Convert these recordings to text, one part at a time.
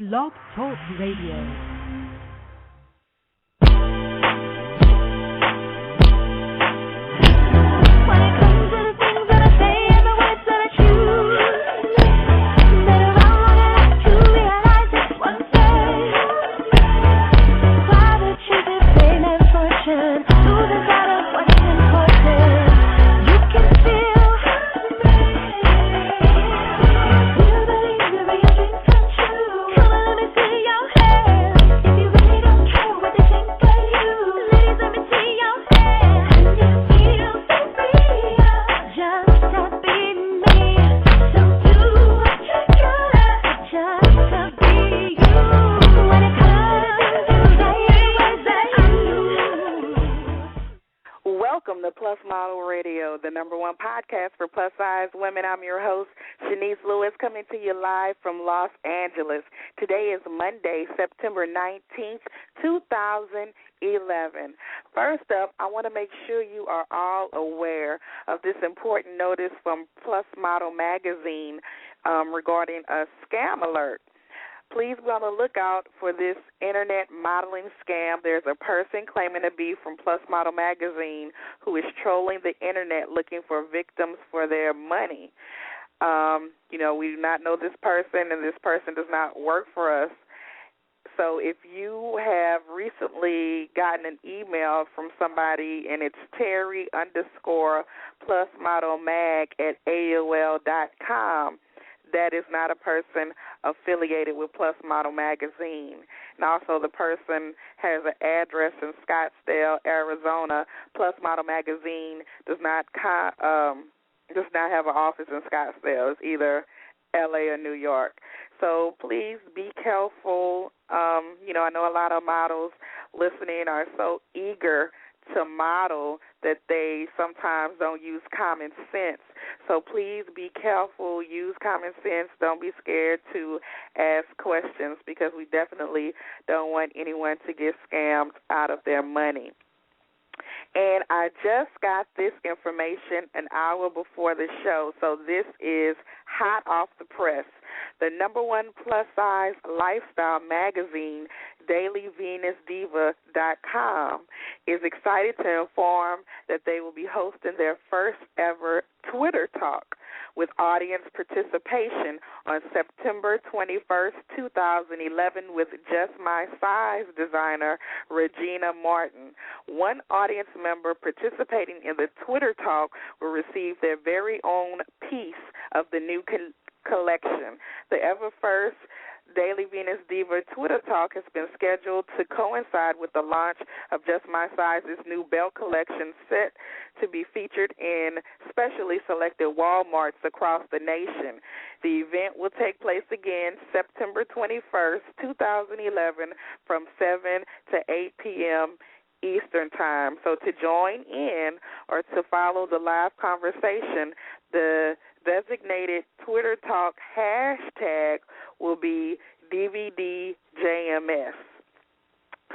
Blog Talk Radio. Welcome to Plus Model Radio, the number one podcast for plus-size women. I'm your host, Chenese Lewis, coming to you live from Los Angeles. Today is Monday, September 19th, 2011. First up, I want to make sure you are all aware of this important notice from Plus Model Magazine regarding a scam alert. Please be on the lookout for this internet modeling scam. There's a person claiming to be from Plus Model Magazine who is trolling the internet looking for victims for their money. We do not know this person, and this person does not work for us. So if you have recently gotten an email from somebody and it's Terry_plusmodelmag@AOL.com, that is not a person affiliated with Plus Model Magazine. And also the person has an address in Scottsdale, Arizona. Plus Model Magazine does not have an office in Scottsdale. It's either L.A. or New York. So please be careful. I know a lot of models listening are so eager to model that they sometimes don't use common sense. So please be careful, use common sense. Don't be scared to ask questions because we definitely don't want anyone to get scammed out of their money. And I just got this information an hour before the show, so this is hot off the press. The number one plus-size lifestyle magazine, DailyVenusDiva.com, is excited to inform that they will be hosting their first ever Twitter Talk with audience participation on September 21st, 2011 with Just My Size designer Regina Martin. One audience member participating in the Twitter Talk will receive their very own piece of the new collection. The ever-first Daily Venus Diva Twitter Talk has been scheduled to coincide with the launch of Just My Size's new belt collection set to be featured in specially selected Walmarts across the nation. The event will take place again September 21st, 2011 from 7 to 8 p.m. Eastern Time. So to join in or to follow the live conversation, the designated Twitter Talk hashtag will be DVDJMS.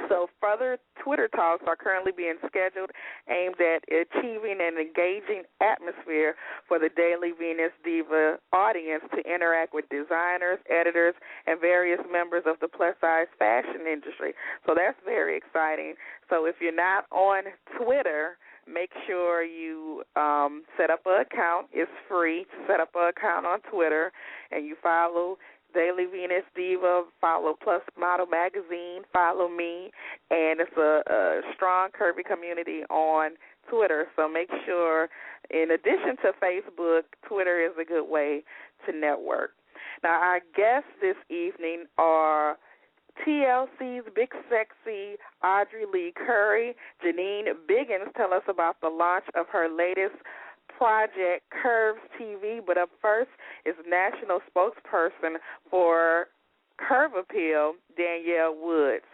So further Twitter Talks are currently being scheduled aimed at achieving an engaging atmosphere for the Daily Venus Diva audience to interact with designers, editors, and various members of the plus-size fashion industry. So that's very exciting. So if you're not on Twitter, make sure you set up an account. It's free to set up an account on Twitter, and you follow Daily Venus Diva, follow Plus Model Magazine, follow me, and it's a strong, curvy community on Twitter. So make sure, in addition to Facebook, Twitter is a good way to network. Now, our guests this evening are TLC's Big Sexy Audrey Lea Curry. Jennene Biggins tell us about the launch of her latest project, Curves TV. But up first is national spokesperson for Curve Appeal, Danielle Woods.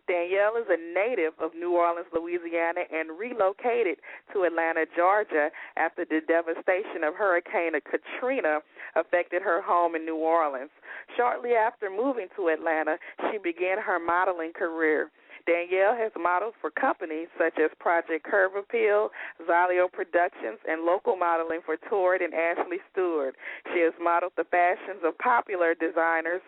Danielle is a native of New Orleans, Louisiana, and relocated to Atlanta, Georgia after the devastation of Hurricane Katrina affected her home in New Orleans. Shortly after moving to Atlanta, she began her modeling career. Danielle has modeled for companies such as Project Curve Appeal, Zalio Productions, and local modeling for Torrid and Ashley Stewart. She has modeled the fashions of popular designers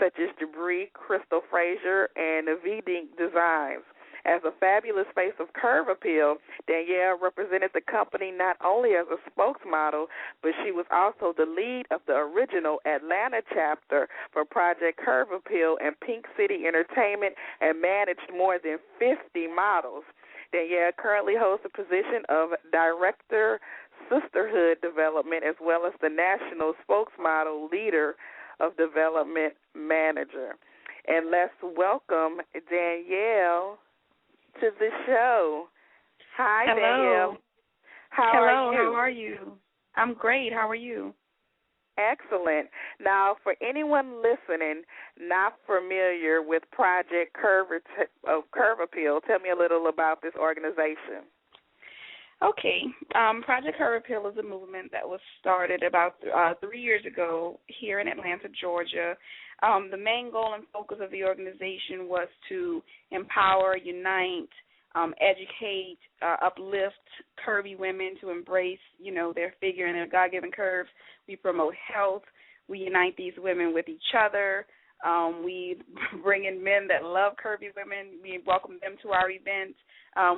such as Jabri, Crystal Frazier, and V-Dink Designs. As a fabulous face of Curve Appeal, Danielle represented the company not only as a spokesmodel, but she was also the lead of the original Atlanta chapter for Project Curve Appeal and Pink City Entertainment and managed more than 50 models. Danielle currently holds the position of Director Sisterhood Development as well as the National Spokesmodel Leader of Development Manager. And let's welcome Danielle to the show. Hi, Hello. Danielle. How are you? I'm great. How are you? Excellent. Now, for anyone listening not familiar with Project Curve Appeal, tell me a little about this organization. Okay. Project Curve Appeal is a movement that was started about 3 years ago here in Atlanta, Georgia. The main goal and focus of the organization was to empower, unite, educate, uplift curvy women to embrace, their figure and their God-given curves. We promote health. We unite these women with each other. We bring in men that love curvy women. We welcome them to our events.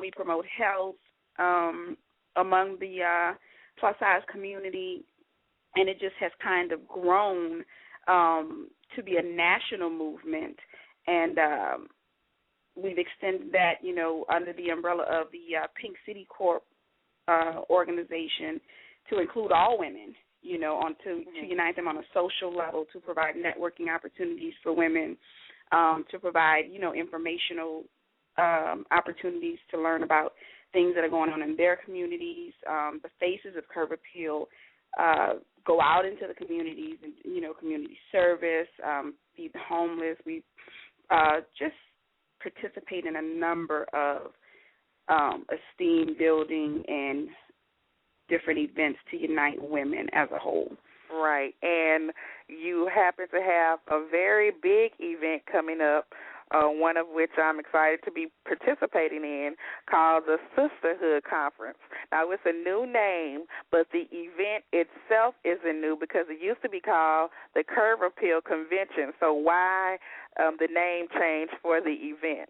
We promote health among the plus-size community, and it just has kind of grown to be a national movement, and we've extended that, under the umbrella of the Pink City Corp organization to include all women, to unite them on a social level, to provide networking opportunities for women, to provide, informational opportunities to learn about things that are going on in their communities. The faces of Curve Appeal go out into the communities and, community service, feed the homeless. We just participate in a number of esteem building and different events to unite women as a whole. Right, and you happen to have a very big event coming up, one of which I'm excited to be participating in, called the Sisterhood Conference. Now, it's a new name, but the event itself isn't new because it used to be called the Curve Appeal Convention. So why the name change for the event?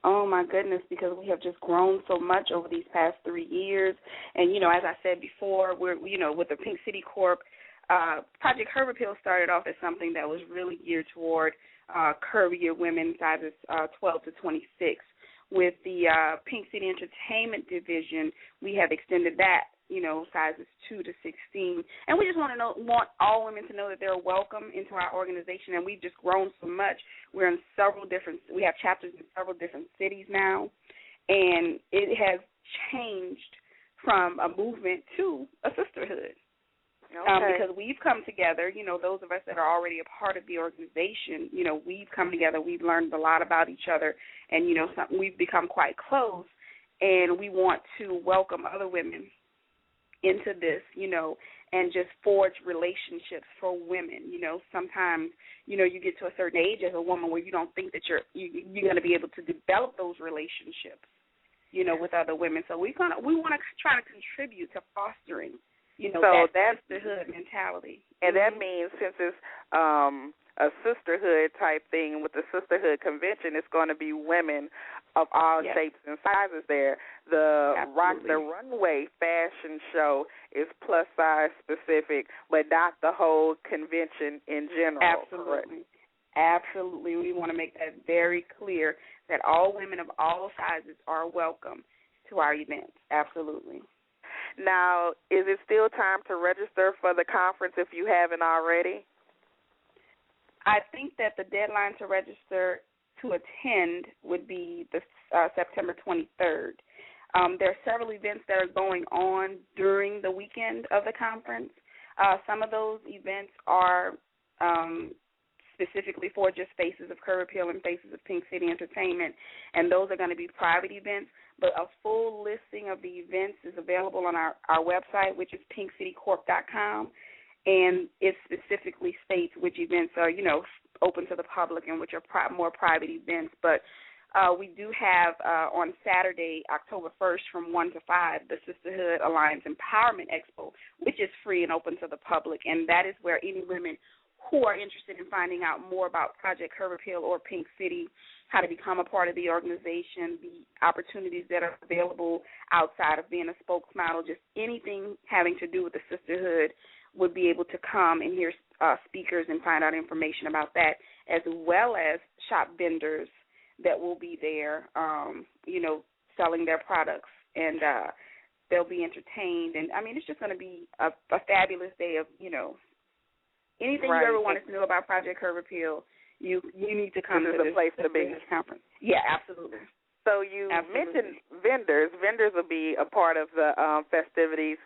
Oh, my goodness, because we have just grown so much over these past 3 years. And, as I said before, we're, with the Pink City Corp, Project Curve Appeal started off as something that was really geared toward curvier women, sizes 12 to 26. With the Pink City Entertainment Division, we have extended that, sizes 2 to 16. And we just want all women to know that they're welcome into our organization, and we've just grown so much. We have chapters in several different cities now, and it has changed from a movement to a sisterhood. Okay. Because we've come together, those of us that are already a part of the organization, we've come together, we've learned a lot about each other, and, we've become quite close, and we want to welcome other women into this, and just forge relationships for women. Sometimes, you get to a certain age as a woman where you don't think that you're going to be able to develop those relationships, with other women. So we want to try to contribute to fostering, that sisterhood mentality. And that means since it's a sisterhood type thing with the Sisterhood Convention, it's going to be women of all shapes and sizes there. The runway fashion show is plus size specific, but not the whole convention in general. Absolutely. Correct? Absolutely. We want to make that very clear that all women of all sizes are welcome to our events. Absolutely. Now, is it still time to register for the conference if you haven't already? I think that the deadline to register to attend would be the September 23rd. There are several events that are going on during the weekend of the conference. Some of those events are specifically for just Faces of Curve Appeal and Faces of Pink City Entertainment, and those are going to be private events. But a full listing of the events is available on our website, which is pinkcitycorp.com, and it specifically states which events are, open to the public and which are more private events. But We do have on Saturday, October 1st from 1 to 5, the Sisterhood Alliance Empowerment Expo, which is free and open to the public, and that is where any women who are interested in finding out more about Project Her Repeal or Pink City, how to become a part of the organization, the opportunities that are available outside of being a spokesmodel, just anything having to do with the sisterhood, would be able to come and hear speakers and find out information about that, as well as shop vendors that will be there, selling their products, and they'll be entertained. And, I mean, it's just going to be a fabulous day of, anything you ever wanted to know about Project Her Repeal, you need to come to this place to be. Conference. Yeah, absolutely. So you mentioned vendors. Vendors will be a part of the festivities.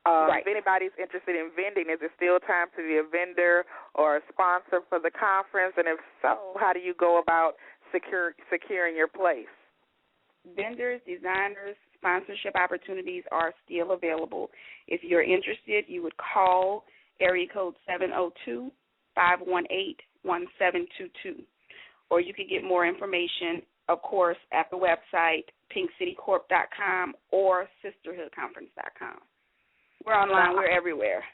If anybody's interested in vending, is it still time to be a vendor or a sponsor for the conference? And if so, how do you go about securing your place? Vendors, designers, sponsorship opportunities are still available. If you're interested, you would call area code 702-518-1722. Or you could get more information, of course, at the website pinkcitycorp.com or sisterhoodconference.com. We're online. We're everywhere.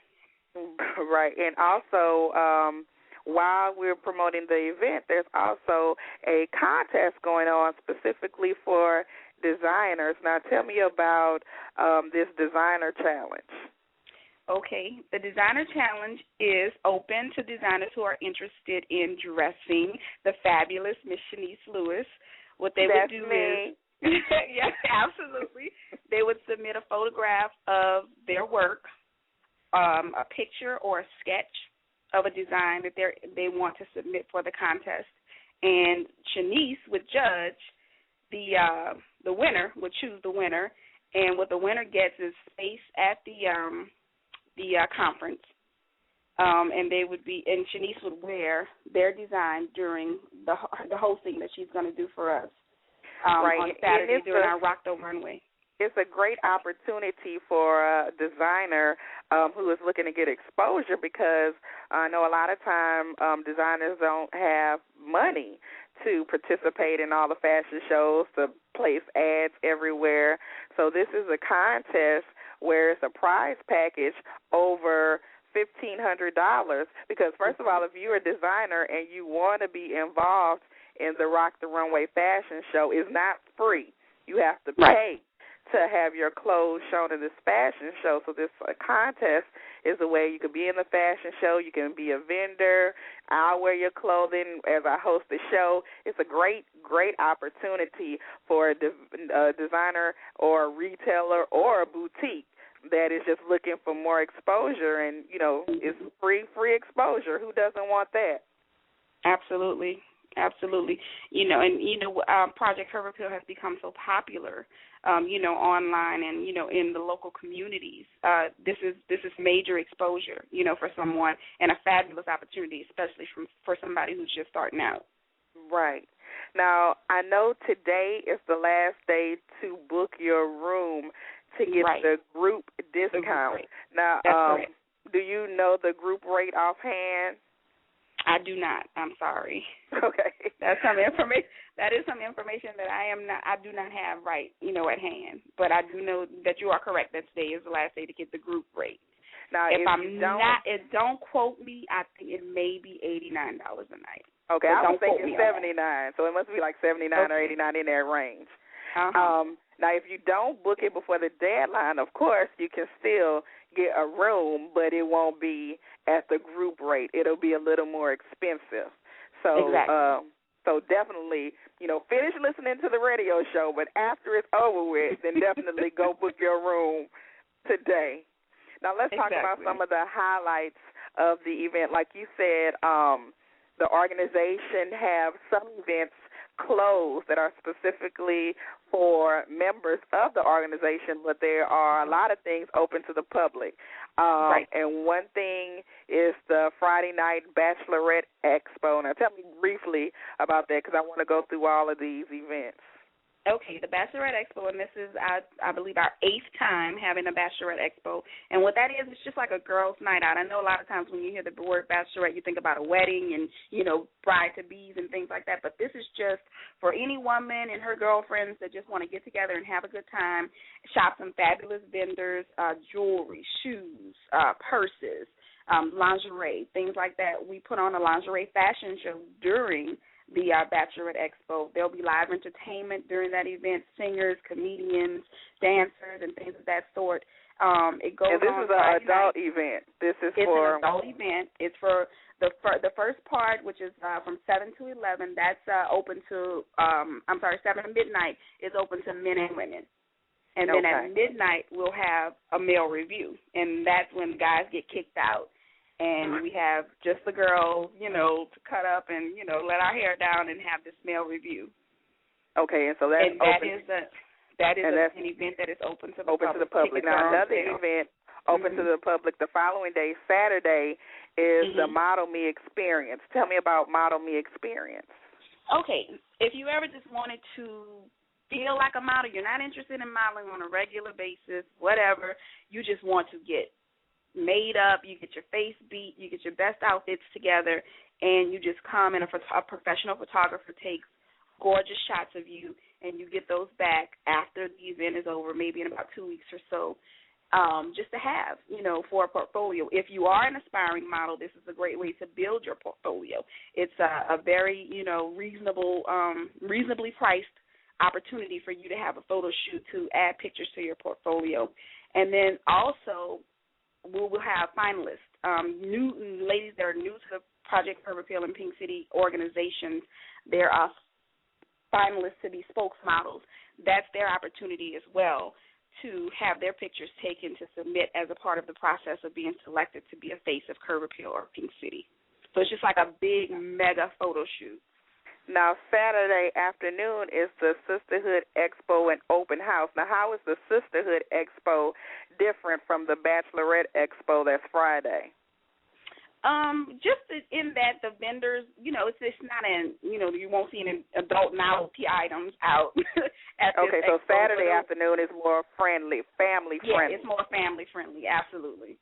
Right. And also, while we're promoting the event, there's also a contest going on specifically for designers. Now, tell me about this designer challenge. Okay. The designer challenge is open to designers who are interested in dressing the fabulous Miss Chenese Lewis. What they would do is, yes, absolutely. They would submit a photograph of their work, a picture or a sketch of a design that they want to submit for the contest, and Chenese would judge the winner, would choose the winner, and what the winner gets is space at the conference, and Chenese would wear their design during the hosting that she's going to do for us on Saturday during our Rock the Runway. It's a great opportunity for a designer who is looking to get exposure, because I know a lot of time designers don't have money to participate in all the fashion shows, to place ads everywhere. So this is a contest where it's a prize package over $1,500, because, first of all, if you're a designer and you want to be involved in the Rock the Runway fashion show, it's not free. You have to pay to have your clothes shown in this fashion show. So this contest is a way you can be in the fashion show. You can be a vendor. I'll wear your clothing as I host the show. It's a great, great opportunity for a designer or a retailer or a boutique that is just looking for more exposure. And, it's free exposure. Who doesn't want that? Absolutely. Absolutely. Project Her Repeal has become so popular, online and, in the local communities. This is major exposure, for someone, and a fabulous opportunity, especially for somebody who's just starting out. Right. Now, I know today is the last day to book your room to get the group discount. Now, do you know the group rate offhand? I do not. I'm sorry. Okay. That's some information. That is some information that I do not have at hand. But I do know that you are correct. That today is the last day to get the group rate. Now, if I'm not, don't quote me. I think it may be $89 a night. Okay, I was thinking 79, so it must be like 79 or 89 in that range. Now, if you don't book it before the deadline, of course, you can still get a room, but it won't be at the group rate. It'll be a little more expensive. So, so definitely, finish listening to the radio show, but after it's over with, then definitely go book your room today. Now, let's talk about some of the highlights of the event. Like you said, the organization have some events closed that are specifically for members of the organization, but there are a lot of things open to the public. And one thing is the Friday night Bachelorette Expo. Now, tell me briefly about that, because I want to go through all of these events. Okay, the Bachelorette Expo, and this is, I believe, our 8th time having a Bachelorette Expo. And what that is, it's just like a girls' night out. I know a lot of times when you hear the word Bachelorette, you think about a wedding and, bride-to-be's and things like that. But this is just for any woman and her girlfriends that just want to get together and have a good time, shop some fabulous vendors, jewelry, shoes, purses, lingerie, things like that. We put on a lingerie fashion show during the Bachelorette Expo. There'll be live entertainment during that event, singers, comedians, dancers, and things of that sort. It goes. And this on is an adult event. It's an adult event. It's for the first part, which is from 7 to 11. That's open to 7 to midnight is open to men and women. And then at midnight we'll have a male review, and that's when guys get kicked out. And we have just the girls, to cut up and, let our hair down and have this male review. Okay, and so that's that is an event that is open to the public. Now, another event open to the public the following day, Saturday, is the Model Me Experience. Tell me about Model Me Experience. Okay, if you ever just wanted to feel like a model, you're not interested in modeling on a regular basis, whatever, you just want to get made up, you get your face beat, you get your best outfits together, and you just come and a professional photographer takes gorgeous shots of you, and you get those back after the event is over, maybe in about 2 weeks or so, just to have, for a portfolio. If you are an aspiring model, this is a great way to build your portfolio. It's a very, reasonably priced opportunity for you to have a photo shoot to add pictures to your portfolio. And then also, we will have finalists, new ladies that are new to the Project Curb Appeal and Pink City organizations. They're finalists to be spokesmodels. That's their opportunity as well to have their pictures taken to submit as a part of the process of being selected to be a face of Curb Appeal or Pink City. So it's just like a big, mega photo shoot. Now, Saturday afternoon is the Sisterhood Expo and Open House. Now, how is the Sisterhood Expo different from the Bachelorette Expo that's Friday? Just in that the vendors, it's not you won't see any adult novelty items out at this so expo, Saturday afternoon is more family friendly. Yeah, it's more family friendly, absolutely.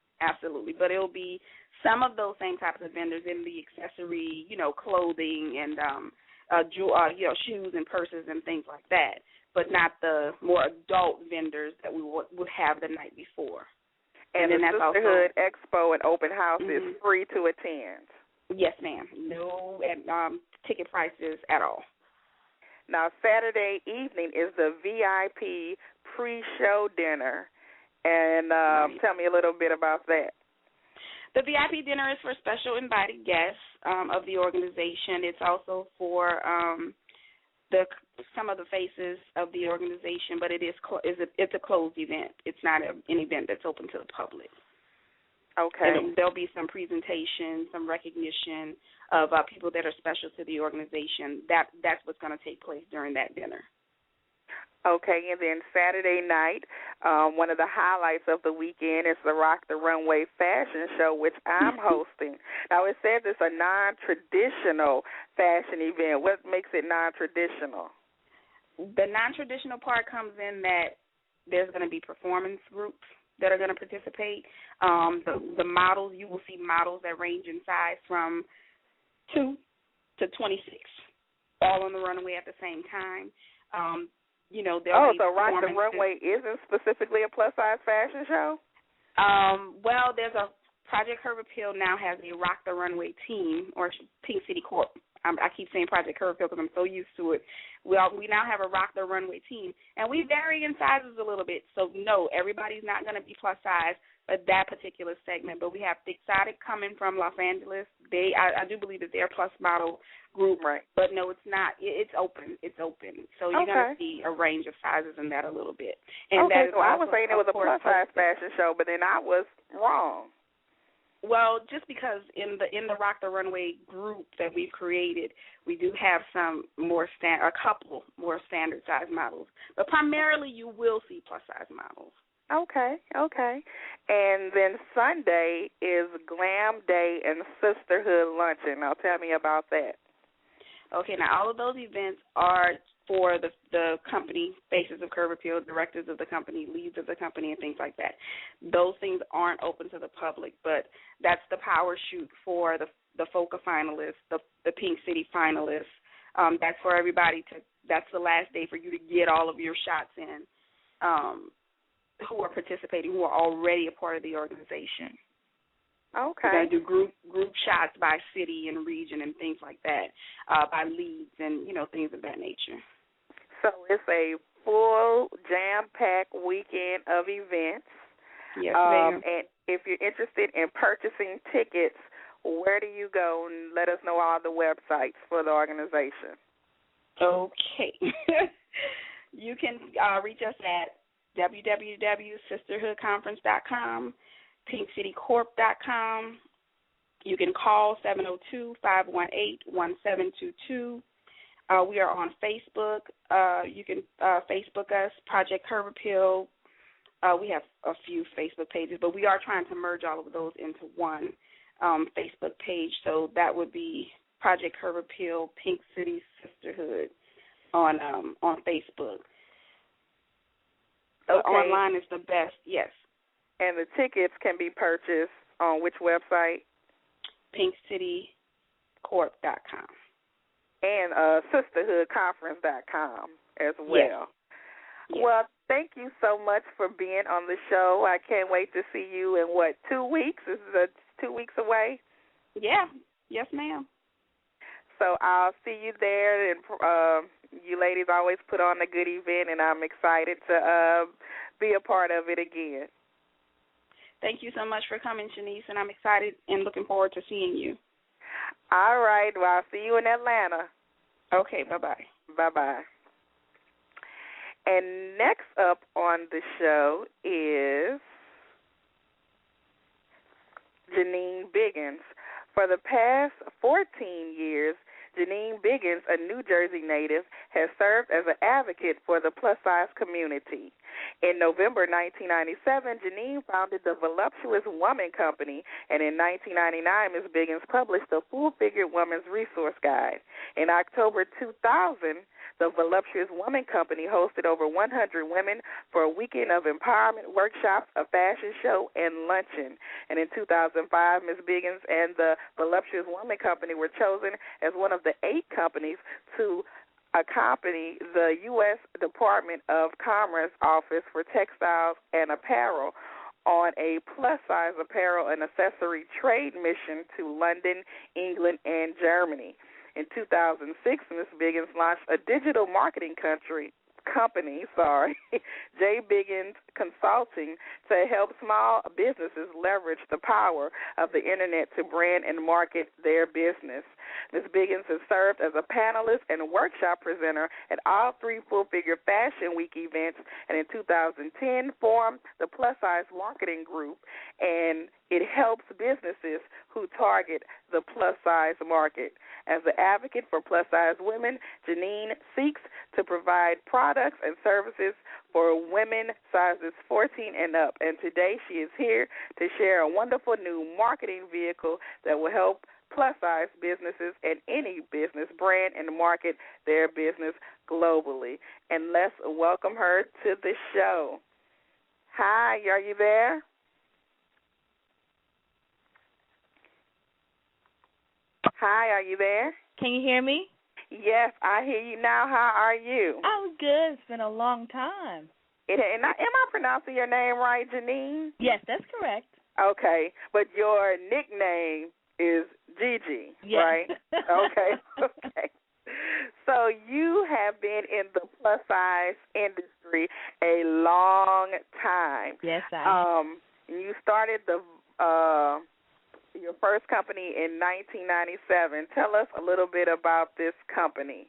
But it'll be some of those same types of vendors in the accessory, clothing and shoes and purses and things like that, but not the more adult vendors that we would have the night before. And the Sisterhood Expo and Open House is free to attend. Yes, ma'am. No ticket prices at all. Now, Saturday evening is the VIP pre-show dinner, and tell me a little bit about that. The VIP dinner is for special invited guests of the organization. It's also for some of the faces of the organization, but it's a closed event. It's not an event that's open to the public. Okay. And there'll be some presentation, some recognition of people that are special to the organization. That's what's going to take place during that dinner. Okay, and then Saturday night, one of the highlights of the weekend is the Rock the Runway fashion show, which I'm hosting. Now, it says it's a non-traditional fashion event. What makes it non-traditional? The non-traditional part comes in that there's going to be performance groups that are going to participate. The models, you will see models that range in size from 2 to 26, all on the runway at the same time. So Rock the Runway isn't specifically a plus-size fashion show? Well, there's a Project Curb Appeal now has a Rock the Runway team, or Pink City Corp. I keep saying Project Curb Appeal because I'm so used to it. We now have a Rock the Runway team, and we vary in sizes a little bit. So, no, everybody's not going to be plus-size for that particular segment. But we have Exotic coming from Los Angeles. I do believe that they're a plus model group. Right. But, no, it's not. It's open. So you're going to see a range of sizes in that a little bit. And okay, so I was saying it was a plus-size fashion show, but then I was wrong. Well, just because in the Rock the Runway group that we've created, we do have a couple more standard size models, but primarily you will see plus size models. Okay. And then Sunday is Glam Day and Sisterhood Luncheon. Now tell me about that. Okay, now all of those events are for the company, faces of Curb Appeal, directors of the company, leads of the company, and things like that. Those things aren't open to the public, but that's the power shoot for the FOCA finalists, the Pink City finalists. That's for everybody that's the last day for you to get all of your shots in who are participating, who are already a part of the organization. Okay. We're going to do group shots by city and region and things like that, by leads and, things of that nature. So it's a full jam-packed weekend of events. Yes, ma'am. And if you're interested in purchasing tickets, where do you go? And let us know all the websites for the organization. Okay. You can reach us at www.sisterhoodconference.com, pinkcitycorp.com. You can call 702-518-1722. We are on Facebook. You can Facebook us, Project Curb Appeal. We have a few Facebook pages, but we are trying to merge all of those into one Facebook page. So that would be Project Curb Appeal, Pink City Sisterhood on Facebook. Okay. Online is the best, yes. And the tickets can be purchased on which website? pinkcitycorp.com. And sisterhoodconference.com as well. Yes. Well, thank you so much for being on the show. I can't wait to see you in, 2 weeks? This is 2 weeks away? Yeah. Yes, ma'am. So I'll see you there, and you ladies always put on a good event, and I'm excited to be a part of it again. Thank you so much for coming, Chenese, and I'm excited and looking forward to seeing you. All right. Well, I'll see you in Atlanta. Okay, bye-bye. Bye-bye. And next up on the show is Jennene Biggins. For the past 14 years, Jennene Biggins, a New Jersey native, has served as an advocate for the plus-size community. In November 1997, Jennene founded the Voluptuous Woman Company, and in 1999, Ms. Biggins published the Full-Figured Woman's Resource Guide. In October 2000, the Voluptuous Woman Company hosted over 100 women for a weekend of empowerment workshops, a fashion show, and luncheon. And in 2005, Ms. Biggins and the Voluptuous Woman Company were chosen as one of the 8 companies to accompany the U.S. Department of Commerce Office for Textiles and Apparel on a plus-size apparel and accessory trade mission to London, England, and Germany. In 2006, Ms. Biggins launched a digital marketing company, J. Biggins Consulting, to help small businesses leverage the power of the Internet to brand and market their business. Ms. Biggins has served as a panelist and workshop presenter at all 3 Full-Figure Fashion Week events, and in 2010 formed the Plus Size Marketing Group, and it helps businesses who target the plus-size market. As an advocate for plus-size women, Jennene seeks to provide products and services for women sizes 14 and up, and today she is here to share a wonderful new marketing vehicle that will help plus-size businesses and any business brand and market their business globally. And let's welcome her to the show. Hi, are you there? Hi, are you there? Can you hear me? Yes, I hear you now. How are you? I'm good. It's been a long time. Am I pronouncing your name right, Jennene? Yes, that's correct. Okay, but your nickname is Gigi, yes. right? Okay. So you have been in the plus-size industry a long time. Yes, I have. You started your first company in 1997. Tell us a little bit about this company.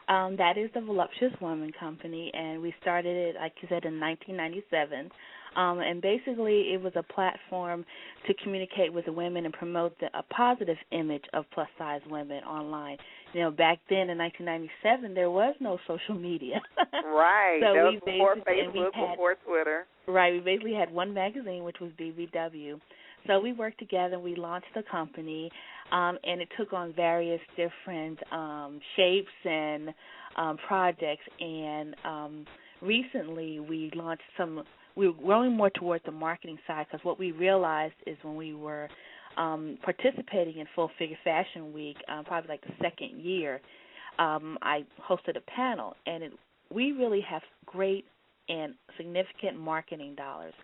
That is the Voluptuous Woman Company, and we started it, like you said, in 1997. And basically it was a platform to communicate with the women and promote a positive image of plus-size women online. You know, back then in 1997, there was no social media. Right. So that was before Facebook, before Twitter. Right. We basically had one magazine, which was BBW. So we worked together and we launched the company. and it took on various different shapes and projects. And recently we launched some. We were growing more towards the marketing side because what we realized is when we were participating in Full Figure Fashion Week, probably like the second year, I hosted a panel, and we really have great and significant marketing dollars,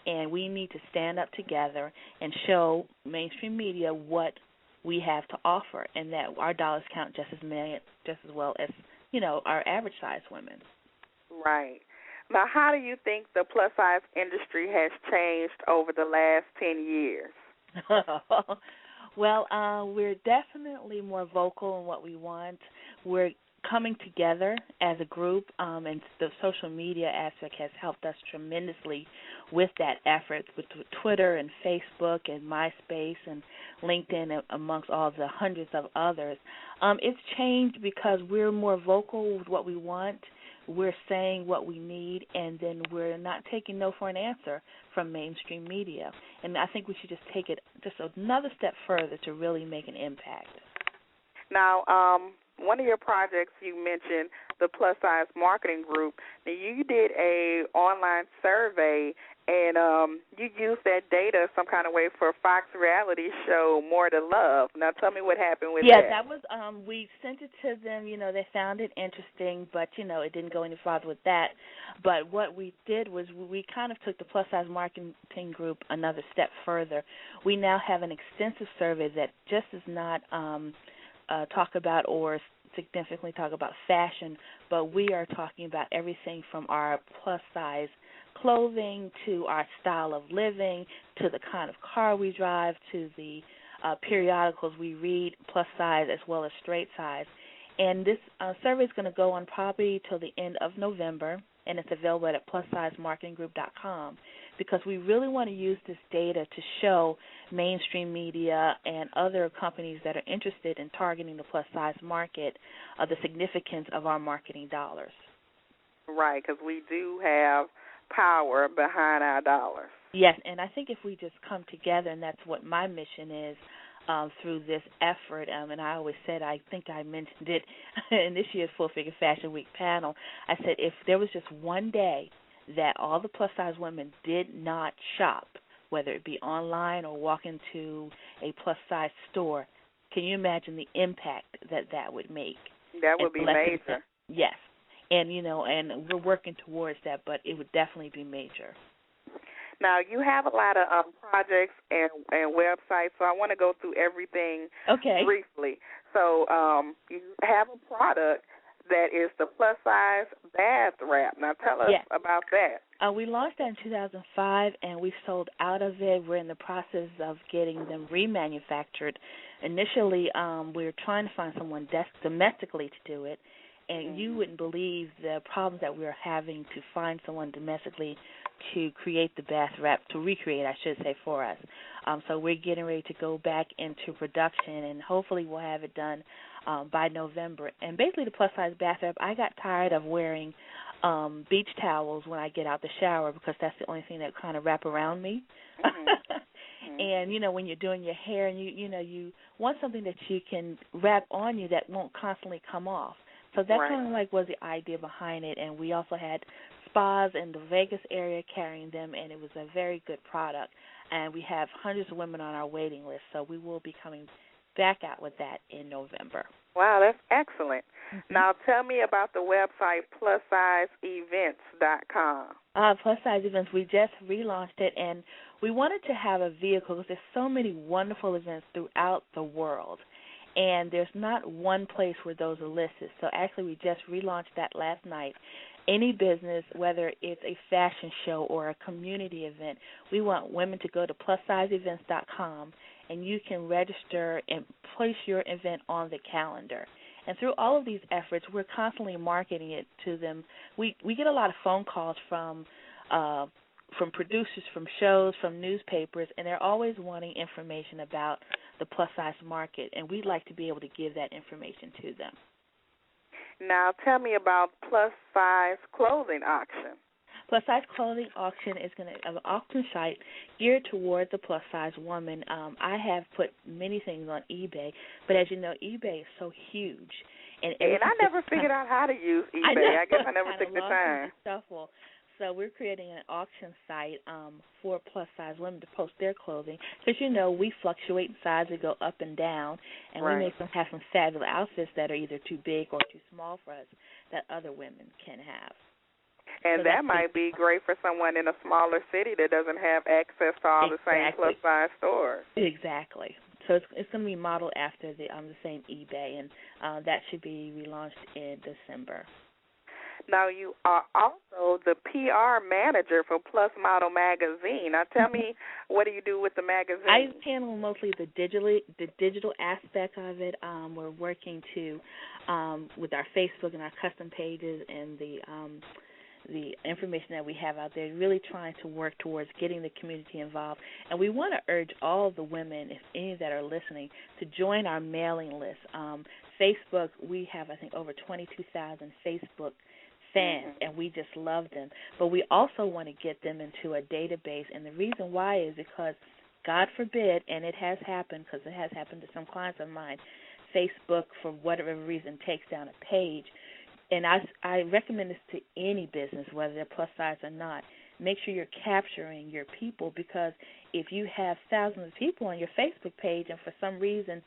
and we need to stand up together and show mainstream media what we have to offer, and that our dollars count just as well as our average size women. Right. Now, how do you think the plus size industry has changed over the last 10 years? Well, we're definitely more vocal in what we want. We're coming together as a group, and the social media aspect has helped us tremendously with that effort, with Twitter and Facebook and MySpace and LinkedIn, amongst all the hundreds of others. It's changed because we're more vocal with what we want. We're saying what we need, and then we're not taking no for an answer from mainstream media. And I think we should just take it just another step further to really make an impact. Now, one of your projects you mentioned, the Plus Size Marketing Group. Now, you did a online survey, and you used that data some kind of way for Fox reality show More to Love. Now, tell me what happened with that. Yeah, that was, we sent it to them. They found it interesting, but, it didn't go any farther with that. But what we did was we kind of took the Plus Size Marketing Group another step further. We now have an extensive survey that just does not talk about or significantly talk about fashion, but we are talking about everything from our plus size clothing to our style of living to the kind of car we drive to the periodicals we read, plus size as well as straight size. And this survey is going to go on probably till the end of November, and it's available at plussizemarketinggroup.com, because we really want to use this data to show mainstream media and other companies that are interested in targeting the plus-size market the significance of our marketing dollars. Right, because we do have power behind our dollars. Yes, and I think if we just come together, and that's what my mission is, through this effort, and I always said, I think I mentioned it in this year's Full Figure Fashion Week panel, I said if there was just one day that all the plus-size women did not shop, whether it be online or walk into a plus-size store, can you imagine the impact that would make? That would be major. Yes, and and we're working towards that, but it would definitely be major. Now, you have a lot of projects and websites, so I want to go through everything briefly. So you have a product that is the plus-size bath wrap. Now, tell us about that. We launched that in 2005, and we sold out of it. We're in the process of getting them remanufactured. Initially, we were trying to find someone domestically to do it, and you wouldn't believe the problems that we were having to find someone domestically to create the bath wrap, to recreate, I should say, for us. So we're getting ready to go back into production, and hopefully we'll have it done by November. And basically the plus-size bath wrap, I got tired of wearing beach towels when I get out the shower, because that's the only thing that kind of wrap around me. And, when you're doing your hair, and you want something that you can wrap on you that won't constantly come off. So that kind of was the idea behind it. And we also had spas in the Vegas area carrying them, and it was a very good product. And we have hundreds of women on our waiting list, so we will be coming back out with that in November. Wow, that's excellent. Now tell me about the website plussizeevents.com. Plus Size Events, we just relaunched it, and we wanted to have a vehicle because there's so many wonderful events throughout the world. And there's not one place where those are listed. So actually we just relaunched that last night. Any business, whether it's a fashion show or a community event, we want women to go to plussizeevents.com, and you can register and place your event on the calendar. And through all of these efforts, we're constantly marketing it to them. We get a lot of phone calls from producers, from shows, from newspapers, and they're always wanting information about the plus-size market, and we'd like to be able to give that information to them. Now tell me about plus-size clothing auction. Plus size clothing auction is going to an auction site geared towards the plus size woman. I have put many things on eBay, but as you know, eBay is so huge, and I never figured out how to use eBay. I guess I never took the time. So we're creating an auction site for plus size women to post their clothing, because you know we fluctuate in size, we go up and down, and we may have some fabulous outfits that are either too big or too small for us that other women can have. And so that might be great for someone in a smaller city that doesn't have access to all the same plus-size stores. Exactly. So it's going to be modeled after the same eBay, and that should be relaunched in December. Now, you are also the PR manager for Plus Model Magazine. Now, tell me, what do you do with the magazine? I handle mostly the digital aspect of it. We're working with our Facebook and our custom pages and the information that we have out there, really trying to work towards getting the community involved. And we want to urge all the women, if any that are listening, to join our mailing list. Facebook, we have, I think, over 22,000 Facebook fans, and we just love them. But we also want to get them into a database, and the reason why is because, God forbid, and it has happened, because it has happened to some clients of mine, Facebook, for whatever reason, takes down a page. And I recommend this to any business, whether they're plus size or not. Make sure you're capturing your people, because if you have thousands of people on your Facebook page and for some reason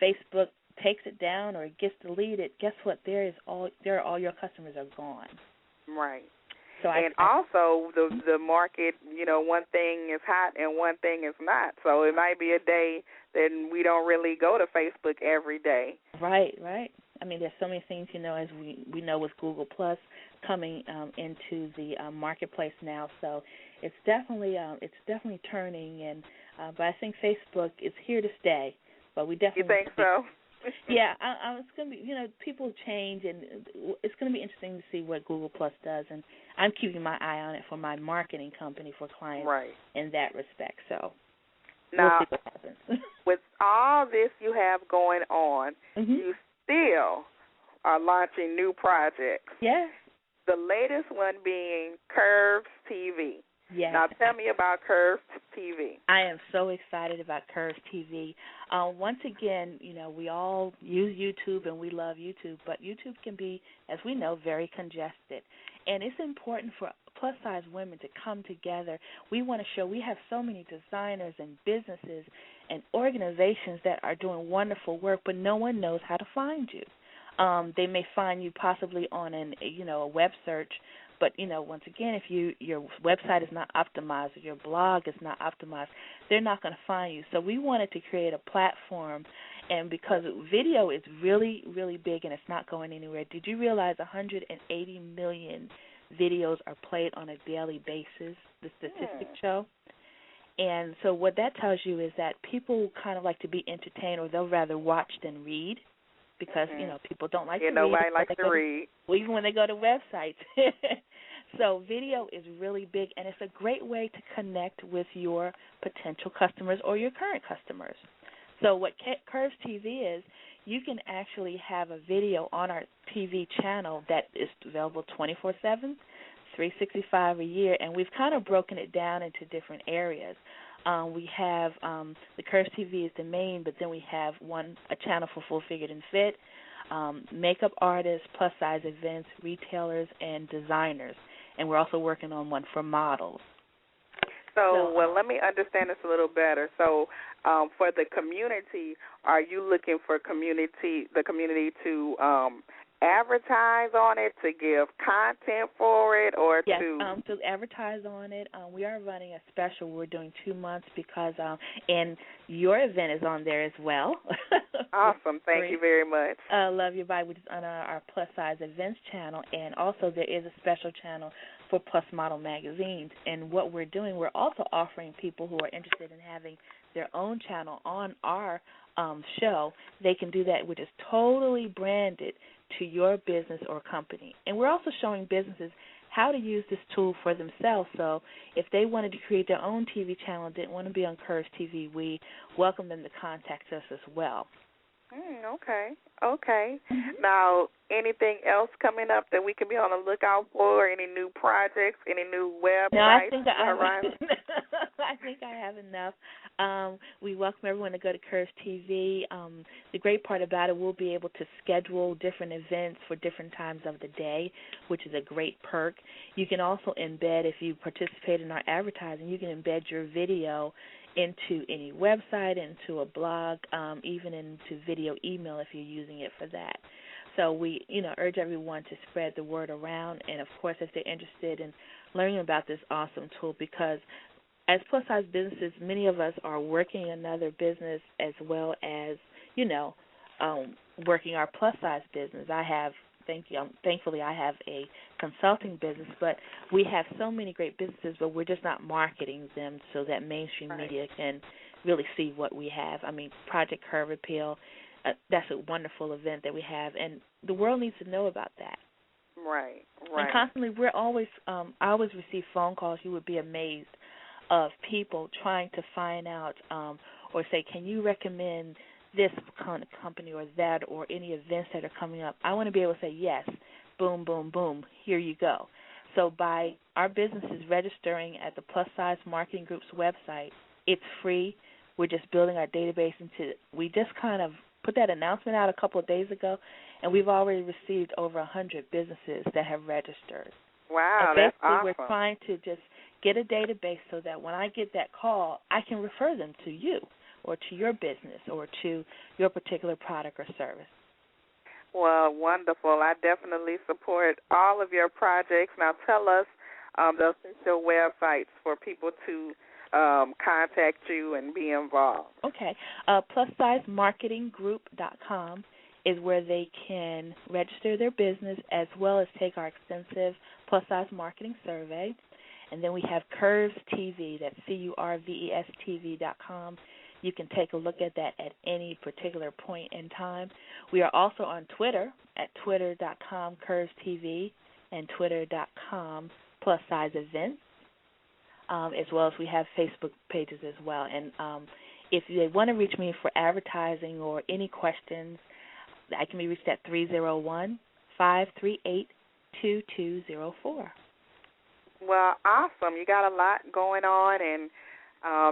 Facebook takes it down or it gets deleted, guess what? All your customers are gone. Right. So also the market, you know, one thing is hot and one thing is not. So it might be a day that we don't really go to Facebook every day. Right. I mean, there's so many things, you know, as we know with Google Plus coming into the marketplace now. So it's definitely turning, and but I think Facebook is here to stay. But we definitely. You think so? Yeah, it's going to be, you know, people change, and it's going to be interesting to see what Google Plus does, and I'm keeping my eye on it for my marketing company for clients in that respect. So now, we'll see what happens. With all this you have going on, you still are launching new projects. Yes. The latest one being Curves TV. Yes. Now tell me about Curves TV. I am so excited about Curves TV. Once again, you know, we all use YouTube and we love YouTube, but YouTube can be, as we know, very congested. And it's important for plus-size women to come together. We want to show we have so many designers and businesses and organizations that are doing wonderful work, but no one knows how to find you. They may find you possibly on a web search, but, you know, once again, if your website is not optimized or your blog is not optimized, they're not going to find you. So we wanted to create a platform, and because video is really, really big and it's not going anywhere, did you realize 180 million videos are played on a daily basis, the statistics show? And so what that tells you is that people kind of like to be entertained, or they'll rather watch than read, because, you know, people don't like to read. Nobody likes to read. Well, even when they go to websites. So video is really big, and it's a great way to connect with your potential customers or your current customers. So what Curves TV is, you can actually have a video on our TV channel that is available 24/7, 365 a year, and we've kind of broken it down into different areas. We have the Curves TV is the main, but then we have a channel for Full Figured and Fit, makeup artists, plus-size events, retailers, and designers. And we're also working on one for models. So let me understand this a little better. So for the community, are you looking for the community to advertise on it, to give content for it, or to advertise on it? We are running a special. We're doing 2 months because, and your event is on there as well. Awesome. Thank you very much. Love Your Body, which is on our Plus Size Events channel, and also there is a special channel for Plus Model magazines. And what we're doing, we're also offering people who are interested in having their own channel on our show. They can do that, which is totally branded to your business or company. And we're also showing businesses how to use this tool for themselves. So if they wanted to create their own TV channel, didn't want to be on Curves TV, we welcome them to contact us as well. Okay. Now, anything else coming up that we can be on the lookout for? Any new projects? Any new websites? No, I think I think I have enough. We welcome everyone to go to Curves TV. The great part about it, we'll be able to schedule different events for different times of the day, which is a great perk. You can also embed, if you participate in our advertising, you can embed your video into any website, into a blog, even into video email if you're using it for that. So we, urge everyone to spread the word around, and of course, if they're interested in learning about this awesome tool, because as plus-size businesses, many of us are working another business as well as, working our plus-size business. Thankfully, I have a consulting business, but we have so many great businesses, but we're just not marketing them so that mainstream media can really see what we have. I mean, Project Curve Appeal, that's a wonderful event that we have, and the world needs to know about that. Right. And constantly, I always receive phone calls. You would be amazed of people trying to find out or say, can you recommend this kind of company or that or any events that are coming up? I want to be able to say yes, boom, boom, boom, here you go. So by our businesses registering at the Plus Size Marketing Group's website, it's free. We're just building our database we just kind of put that announcement out a couple of days ago, and we've already received over 100 businesses that have registered. Wow, and that's awesome. We're trying to just get a database so that when I get that call, I can refer them to you or to your business or to your particular product or service. Well, wonderful. I definitely support all of your projects. Now tell us the official websites for people to contact you and be involved. Okay. PlusSizeMarketingGroup.com is where they can register their business as well as take our extensive plus-size marketing survey. And then we have Curves TV, that's CURVESTV.com. You can take a look at that at any particular point in time. We are also on Twitter at twitter.com CurvesTV and twitter.com PlusSizeEvents, as well as we have Facebook pages as well. And if they want to reach me for advertising or any questions, I can be reached at 301-538-2204. Well, awesome. You got a lot going on, and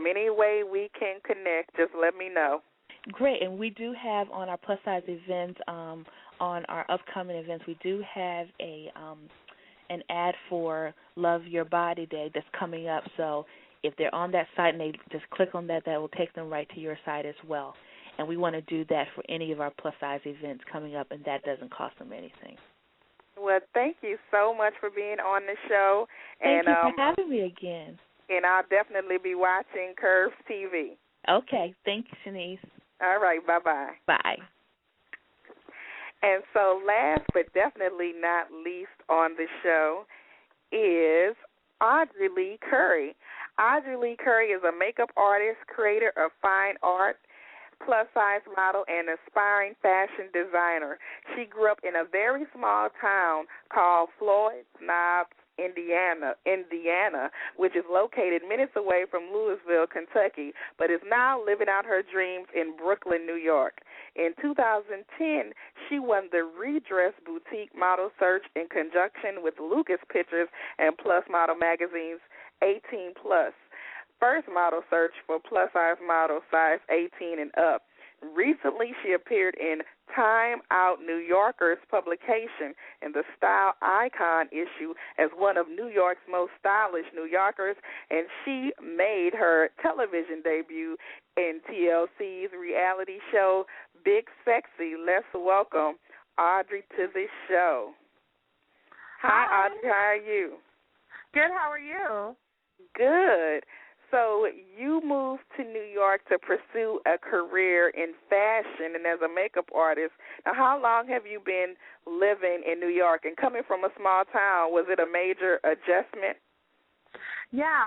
any way we can connect, just let me know. Great, and we do have on our plus-size events, on our upcoming events, we do have an ad for Love Your Body Day that's coming up. So if they're on that site and they just click on that, that will take them right to your site as well. And we want to do that for any of our plus-size events coming up, and that doesn't cost them anything. Well, thank you so much for being on the show. Thank you for having me again. And I'll definitely be watching Curves TV. Okay. Thank you, Chenese. All right. Bye-bye. Bye. And so last but definitely not least on the show is Audrey Lea Curry. Audrey Lea Curry is a makeup artist, creator of fine art, plus-size model, and aspiring fashion designer. She grew up in a very small town called Floyd Knobs, Indiana, which is located minutes away from Louisville, Kentucky, but is now living out her dreams in Brooklyn, New York. In 2010, she won the Redress Boutique Model Search in conjunction with Lucas Pictures and Plus Model Magazine's 18 Plus. First model search for plus-size model size 18 and up. Recently, she appeared in Time Out New Yorker's publication in the Style Icon issue as one of New York's most stylish New Yorkers, and she made her television debut in TLC's reality show Big Sexy. Let's welcome Audrey to the show. Hi, Audrey. How are you? Good. How are you? Good. So you moved to New York to pursue a career in fashion and as a makeup artist. Now, how long have you been living in New York? And coming from a small town, was it a major adjustment? Yeah.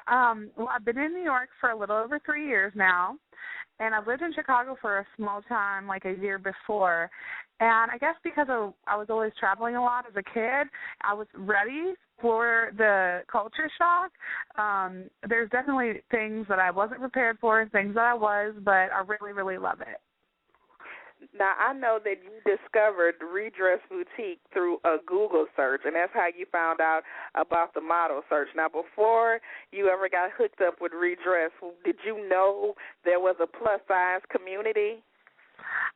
Well, I've been in New York for a little over 3 years now, and I've lived in Chicago for a small time, like a year before. And I guess because I was always traveling a lot as a kid, I was ready for the culture shock. There's definitely things that I wasn't prepared for, things that I was, but I really, really love it. Now, I know that you discovered Redress Boutique through a Google search, and that's how you found out about the model search. Now, before you ever got hooked up with Redress, did you know there was a plus-size community?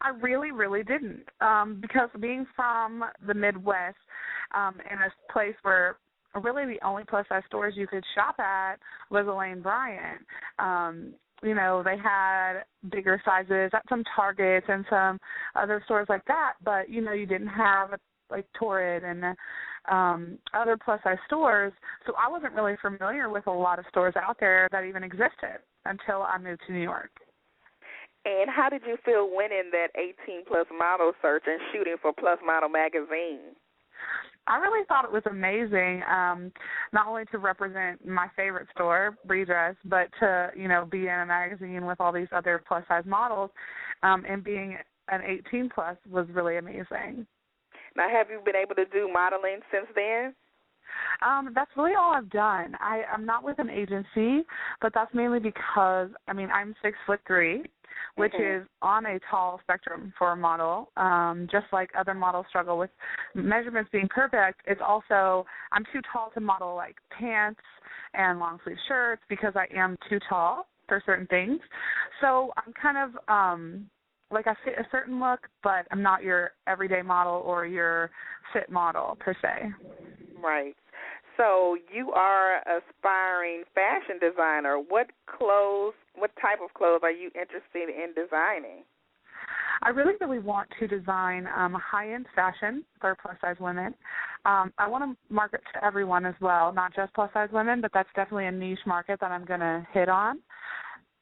I really, really didn't, because being from the Midwest, in a place where really the only plus-size stores you could shop at was Elaine Bryant. You know, they had bigger sizes at some Targets and some other stores like that, but, you know, you didn't have, like, Torrid and other plus-size stores, so I wasn't really familiar with a lot of stores out there that even existed until I moved to New York. And how did you feel winning that 18-plus model search and shooting for Plus Model magazine? I really thought it was amazing, not only to represent my favorite store, Redress, but to, you know, be in a magazine with all these other plus-size models, and being an 18-plus was really amazing. Now, have you been able to do modeling since then? That's really all I've done. I'm not with an agency, but that's mainly because, I mean, I'm 6'3", which is on a tall spectrum for a model. Just like other models struggle with measurements being perfect, it's also, I'm too tall to model like pants and long sleeve shirts because I am too tall for certain things. So I'm kind of like I fit a certain look, but I'm not your everyday model or your fit model per se. Right. So you are an aspiring fashion designer. What type of clothes are you interested in designing? I really, really want to design high-end fashion for plus-size women. I want to market to everyone as well, not just plus-size women, but that's definitely a niche market that I'm going to hit on.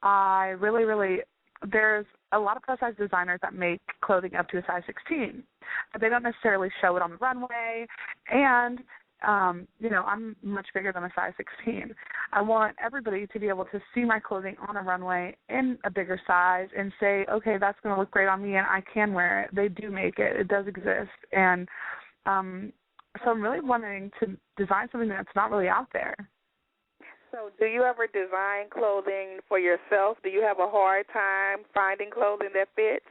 I really, really, there's a lot of plus-size designers that make clothing up to a size 16, but they don't necessarily show it on the runway, and you know, I'm much bigger than a size 16. I want everybody to be able to see my clothing on a runway in a bigger size and say, okay, that's going to look great on me and I can wear it. They do make it. It does exist. And so I'm really wanting to design something that's not really out there. So do you ever design clothing for yourself? Do you have a hard time finding clothing that fits?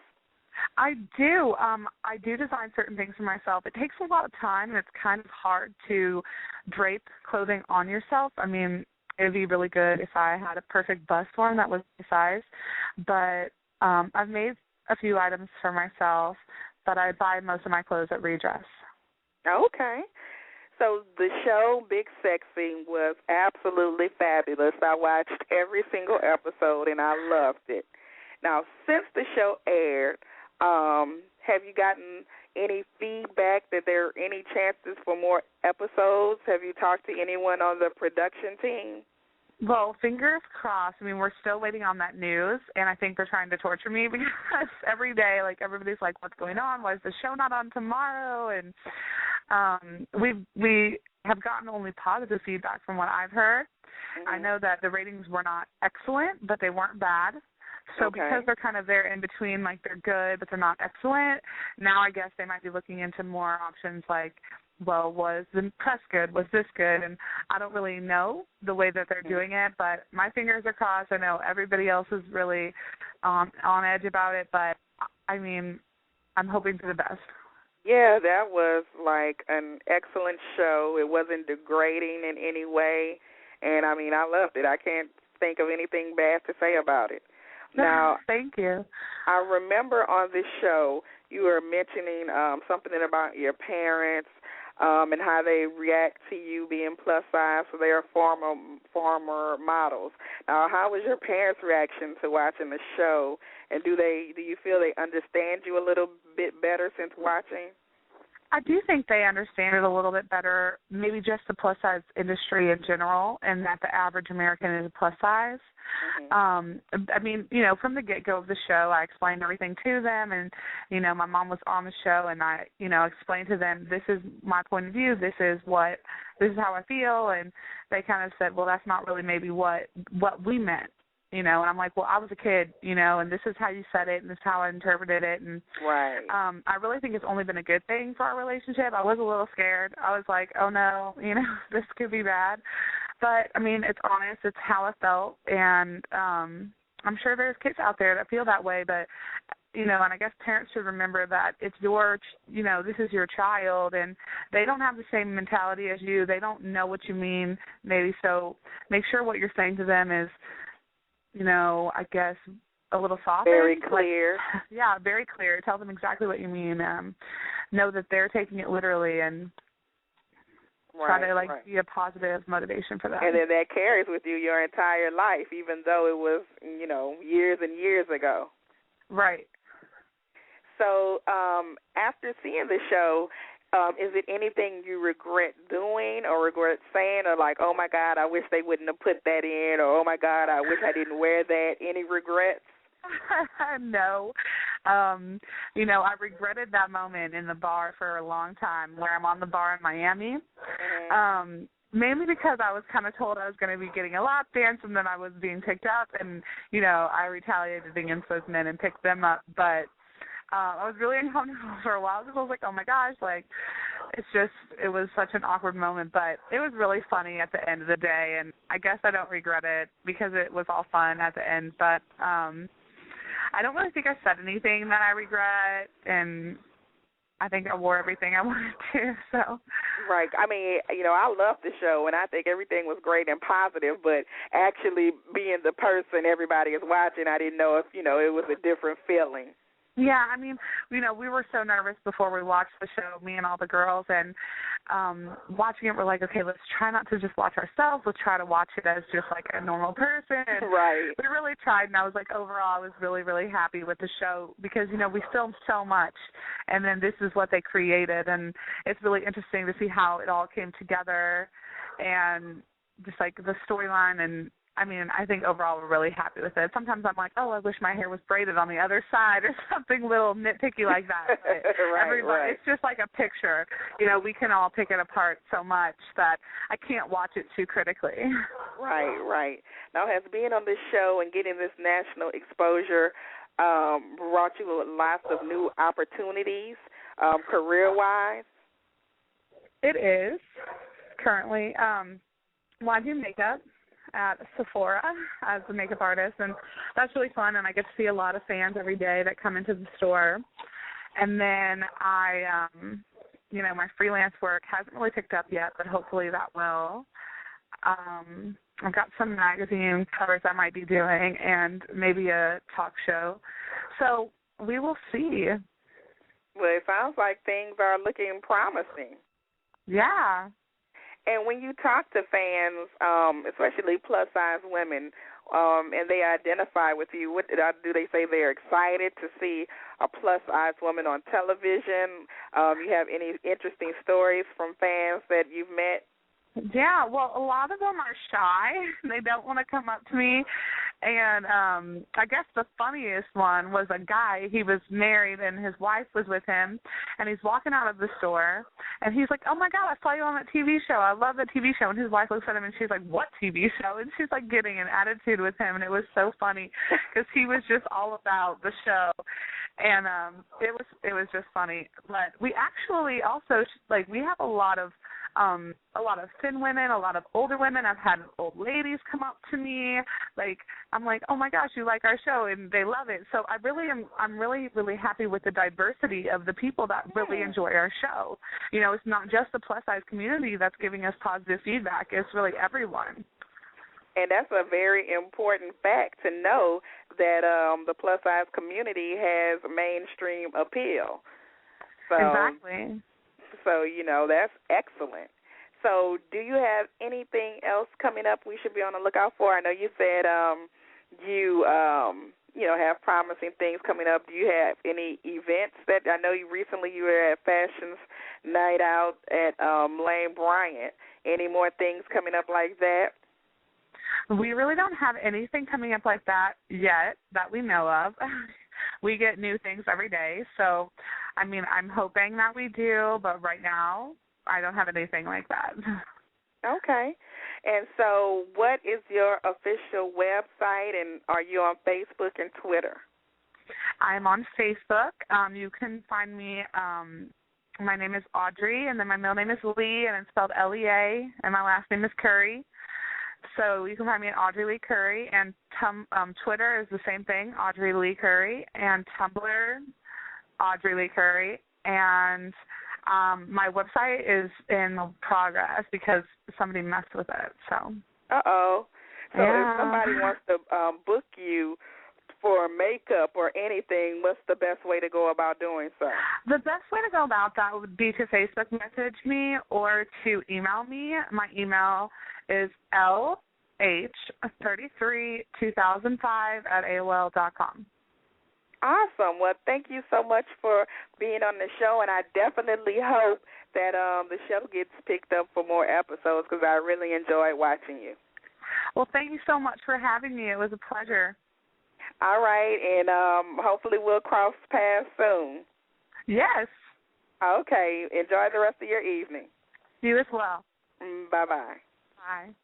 I do. I do design certain things for myself. It takes a lot of time, and it's kind of hard to drape clothing on yourself. I mean, it would be really good if I had a perfect bust form that was my size. But I've made a few items for myself, but I buy most of my clothes at Redress. Okay. So the show Big Sexy was absolutely fabulous. I watched every single episode, and I loved it. Now, since the show aired, have you gotten any feedback that there are any chances for more episodes? Have you talked to anyone on the production team? Well, fingers crossed. I mean, we're still waiting on that news, and I think they're trying to torture me because every day, like, everybody's like, what's going on? Why is the show not on tomorrow? And we have gotten only positive feedback from what I've heard. Mm-hmm. I know that the ratings were not excellent, but they weren't bad. So because they're kind of there in between, like they're good, but they're not excellent, now I guess they might be looking into more options like, well, was the press good? Was this good? And I don't really know the way that they're doing it, but my fingers are crossed. I know everybody else is really on edge about it, but, I mean, I'm hoping for the best. Yeah, that was like an excellent show. It wasn't degrading in any way, and, I mean, I loved it. I can't think of anything bad to say about it. Now, thank you. I remember on this show you were mentioning something about your parents and how they react to you being plus size, so they are former models. Now, how was your parents' reaction to watching the show, and do you feel they understand you a little bit better since watching? I do think they understand it a little bit better, maybe just the plus-size industry in general, and that the average American is plus size. Mm-hmm. I mean, you know, from the get-go of the show, I explained everything to them, and, you know, my mom was on the show, and I, you know, explained to them, this is my point of view, this is how I feel, and they kind of said, well, that's not really maybe what we meant. You know, and I'm like, well, I was a kid, you know, and this is how you said it, and this is how I interpreted it. And right. I really think it's only been a good thing for our relationship. I was a little scared. I was like, oh, no, you know, this could be bad. But, I mean, it's honest. It's how I felt. And I'm sure there's kids out there that feel that way. But, and I guess parents should remember that it's this is your child, and they don't have the same mentality as you. They don't know what you mean, maybe, so make sure what you're saying to them is, I guess, a little softer. Very clear. Yeah, very clear. Tell them exactly what you mean. Know that they're taking it literally, and try to, be a positive motivation for them. And then that carries with you your entire life, even though it was, years and years ago. Right. So after seeing the show, is it anything you regret doing or regret saying, or like, oh, my God, I wish they wouldn't have put that in, or oh, my God, I wish I didn't wear that? Any regrets? No. I regretted that moment in the bar for a long time, where I'm on the bar in Miami. Mm-hmm. Mainly because I was kind of told I was going to be getting a lap dance, and then I was being picked up, and, I retaliated against those men and picked them up. But I was really uncomfortable for a while because I was like, oh, my gosh, it was such an awkward moment. But it was really funny at the end of the day, and I guess I don't regret it because it was all fun at the end. But I don't really think I said anything that I regret, and I think I wore everything I wanted to. So. Right. I mean, I love the show, and I think everything was great and positive, but actually being the person everybody is watching, I didn't know if, it was a different feeling. Yeah, I mean, we were so nervous before we watched the show, me and all the girls, and watching it, we're like, okay, let's try not to just watch ourselves. Let's try to watch it as just like a normal person. Right. We really tried, and I was like, overall, I was really, really happy with the show because, we filmed so much, and then this is what they created, and it's really interesting to see how it all came together and just like the storyline, and I think overall we're really happy with it. Sometimes I'm like, oh, I wish my hair was braided on the other side or something little nitpicky like that. But right. It's just like a picture. We can all pick it apart so much that I can't watch it too critically. Right. Now, has being on this show and getting this national exposure brought you lots of new opportunities career-wise? It is currently. I do makeup at Sephora as a makeup artist, and that's really fun, and I get to see a lot of fans every day that come into the store. And then I, my freelance work hasn't really picked up yet, but hopefully that will. I've got some magazine covers I might be doing and maybe a talk show. So we will see. Well, it sounds like things are looking promising. Yeah. And when you talk to fans, especially plus-size women, and they identify with you, what do they say? They're excited to see a plus-size woman on television. You have any interesting stories from fans that you've met? Yeah, well, a lot of them are shy. They don't want to come up to me. And I guess the funniest one was a guy. He was married, and his wife was with him, and he's walking out of the store, and he's like, oh, my God, I saw you on that TV show. I love that TV show. And his wife looks at him, and she's like, what TV show? And she's, like, getting an attitude with him, and it was so funny because he was just all about the show. And it was just funny. But we actually also, we have a lot of thin women, a lot of older women. I've had old ladies come up to me. I'm like, oh my gosh, you like our show, and they love it. So I'm really, really happy with the diversity of the people that really enjoy our show. It's not just the plus size community that's giving us positive feedback. It's really everyone. And that's a very important fact to know that the plus size community has mainstream appeal. So, exactly. So, that's excellent. So do you have anything else coming up we should be on the lookout for? I know you said you have promising things coming up. Do you have any events that I know you were at Fashions Night Out at Lane Bryant. Any more things coming up like that? We really don't have anything coming up like that yet that we know of. We get new things every day. So, I'm hoping that we do, but right now I don't have anything like that. Okay. And so what is your official website, and are you on Facebook and Twitter? I'm on Facebook. You can find me, my name is Audrey, and then my middle name is Lee, and it's spelled Lea, and my last name is Curry. So you can find me at Audrey Lea Curry, and Twitter is the same thing, Audrey Lea Curry, and Tumblr, Audrey Lea Curry, and my website is in progress because somebody messed with it. So. Uh-oh. So yeah. If somebody wants to book you for makeup or anything, what's the best way to go about doing so? The best way to go about that would be to Facebook message me or to email me. My email is lh332005@aol.com. Awesome. Well, thank you so much for being on the show, and I definitely hope that the show gets picked up for more episodes because I really enjoyed watching you. Well, thank you so much for having me. It was a pleasure. All right, and hopefully we'll cross paths soon. Yes. Okay. Enjoy the rest of your evening. You as well. Bye-bye. Bye.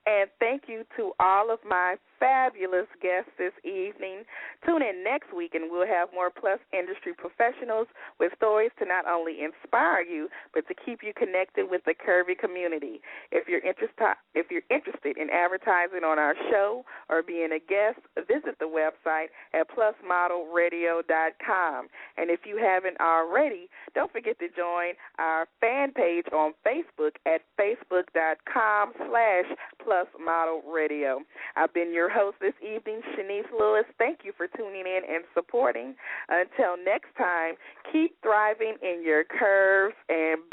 And thank you to all of my fabulous guests this evening. Tune in next week, and we'll have more Plus industry professionals with stories to not only inspire you, but to keep you connected with the curvy community. If you're interested in advertising on our show or being a guest, visit the website at plusmodelradio.com. And if you haven't already, don't forget to join our fan page on Facebook at facebook.com/plusmodelradio. I've been your host this evening, Chenese Lewis. Thank you for tuning in and supporting. Until next time, keep thriving in your curves and